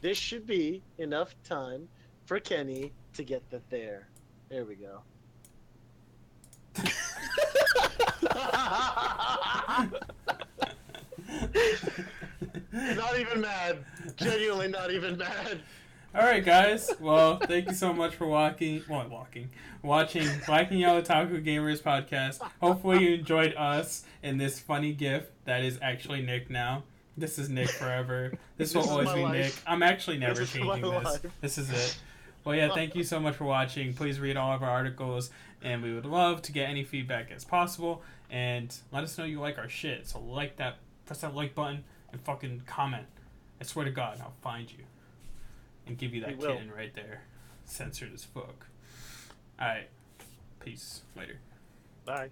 this should be enough time for Kenny to get the there. There we go. Not even mad. Genuinely not even mad. Alright, guys. Well, thank you so much for watching Black and Yellow Otaku Gamers podcast. Hopefully you enjoyed us in this funny GIF that is actually Nick now. This is Nick forever. This will always be Nick. I'm actually never changing this. This is it. Well, yeah, thank you so much for watching. Please read all of our articles, and we would love to get any feedback as possible. And let us know you like our shit. So press that like button, and fucking comment. I swear to God, I'll find you and give you that kitten right there. Censored as fuck. Alright. Peace. Later. Bye.